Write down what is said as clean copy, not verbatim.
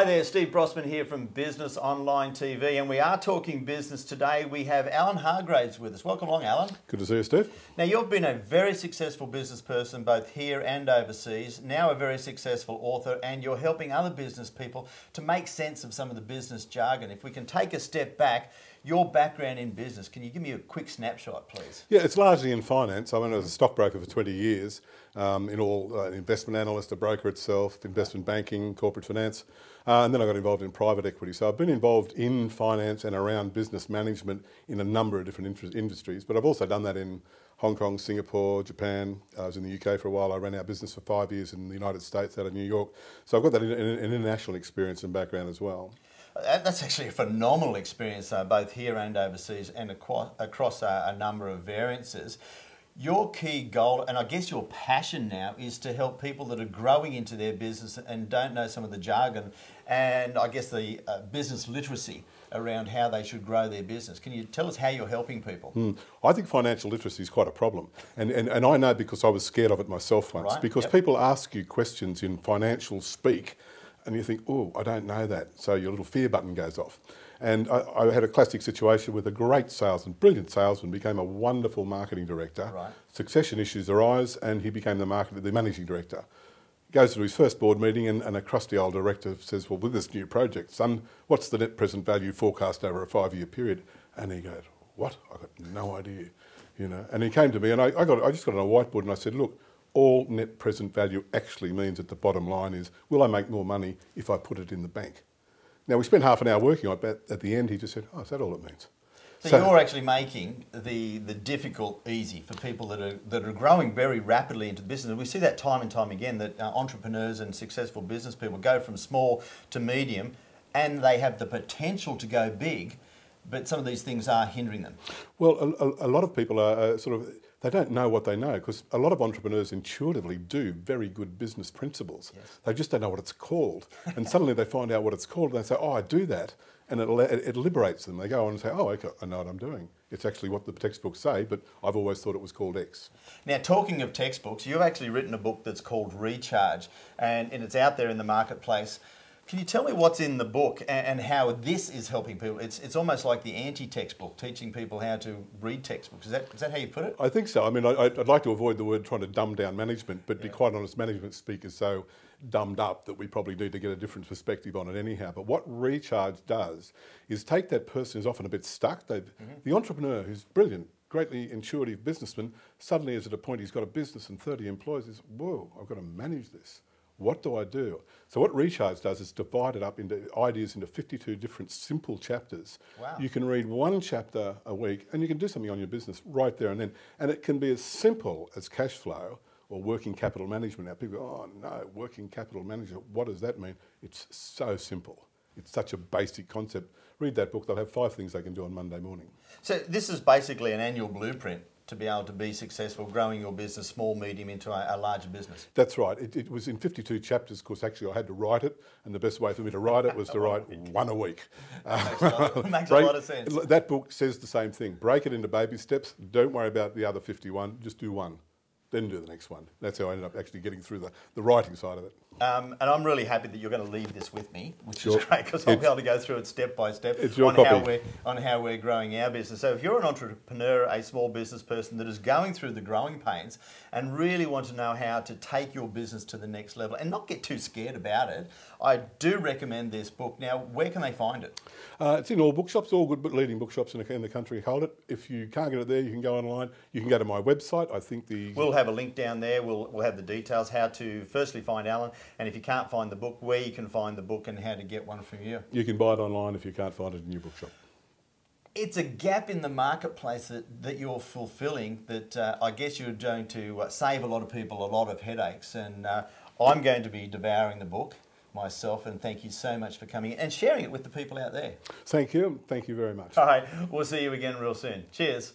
there, Steve Brossman here from Business Online TV, and we are talking business today. We have Alan Hargreaves with us. Welcome along, Alan. Good to see you, Steve. Now, you've been a very successful business person, both here and overseas, now a very successful author, and you're helping other business people to make sense of some of the business jargon. If we can take a step back, your background in business, can you give me a quick snapshot, please? Yeah, it's largely in finance. I was a stockbroker for 20 years, in all investment analyst, a broker itself, investment banking, corporate finance, and then I got involved in private equity. So I've been involved in finance and around business management in a number of different industries, but I've also done that in Hong Kong, Singapore, Japan. I was in the UK for a while. I ran our business for 5 years in the United States out of New York. So I've got that an international experience and background as well. That's actually a phenomenal experience, both here and overseas and across a number of variances. Your key goal, and I guess your passion now, is to help people that are growing into their business and don't know some of the jargon and I guess the business literacy around how they should grow their business. Can you tell us how you're helping people? I think financial literacy is quite a problem. And I know because I was scared of it myself once. Right. Because people ask you questions in financial speak and you think, oh, I don't know that. So your little fear button goes off. And I had a classic situation with a great salesman, brilliant salesman, became a wonderful marketing director. Right. Succession issues arise and he became the managing director. Goes to his first board meeting and a crusty old director says, well, with this new project, son, what's the net present value forecast over a 5-year period? And he goes, what? I got no idea. You know. And he came to me and I just got on a whiteboard and I said, look, all net present value actually means that the bottom line is, will I make more money if I put it in the bank? Now, we spent half an hour working on it, but at the end he just said, oh, is that all it means? So you're actually making the difficult easy for people that are growing very rapidly into business. And we see that time and time again, that entrepreneurs and successful business people go from small to medium and they have the potential to go big, but some of these things are hindering them. Well, a lot of people are they don't know what they know, because a lot of entrepreneurs intuitively do very good business principles. Yes. They just don't know what it's called. And suddenly they find out what it's called and they say, oh, I do that. And it liberates them. They go on and say, oh, okay, I know what I'm doing. It's actually what the textbooks say, but I've always thought it was called X. Now, talking of textbooks, you've actually written a book that's called Recharge, and it's out there in the marketplace. Can you tell me what's in the book and how this is helping people? It's almost like the anti-textbook, teaching people how to read textbooks. Is that how you put it? I think so. I mean, I'd like to avoid the word trying to dumb down management, but to be quite honest, management speak is so dumbed up that we probably need to get a different perspective on it anyhow. But what Recharge does is take that person who's often a bit stuck, the entrepreneur who's brilliant, greatly intuitive businessman, suddenly is at a point he's got a business and 30 employees, is, whoa, I've got to manage this. What do I do? So what Recharge does is divide it up into ideas into 52 different simple chapters. Wow. You can read one chapter a week and you can do something on your business right there and then. And it can be as simple as cash flow or working capital management. Now people go, oh no, working capital management, what does that mean? It's so simple. It's such a basic concept. Read that book, they'll have 5 things they can do on Monday morning. So this is basically an annual blueprint to be able to be successful, growing your business, small, medium, into a larger business. That's right. It was in 52 chapters, of course. Actually, I had to write it, and the best way for me to write it was to write one a week. Makes a lot of sense. That book says the same thing. Break it into baby steps. Don't worry about the other 51. Just do one. Then do the next one. That's how I ended up actually getting through the writing side of it. And I'm really happy that you're going to leave this with me, which is great, because I'll be able to go through it step by step on how we're growing our business. So if you're an entrepreneur, a small business person that is going through the growing pains and really want to know how to take your business to the next level and not get too scared about it, I do recommend this book. Now, where can they find it? It's in all bookshops, all good leading bookshops in the country hold it. If you can't get it there, you can go online. You can go to my website. I think we'll have a link down there. We'll have the details, how to firstly find Alan, and if you can't find the book, where you can find the book and how to get one from you. You can buy it online if you can't find it in your bookshop. It's a gap in the marketplace that you're fulfilling that I guess you're going to save a lot of people a lot of headaches, and I'm going to be devouring the book myself, and thank you so much for coming and sharing it with the people out there. Thank you. Thank you very much. All right, we'll see you again real soon. Cheers.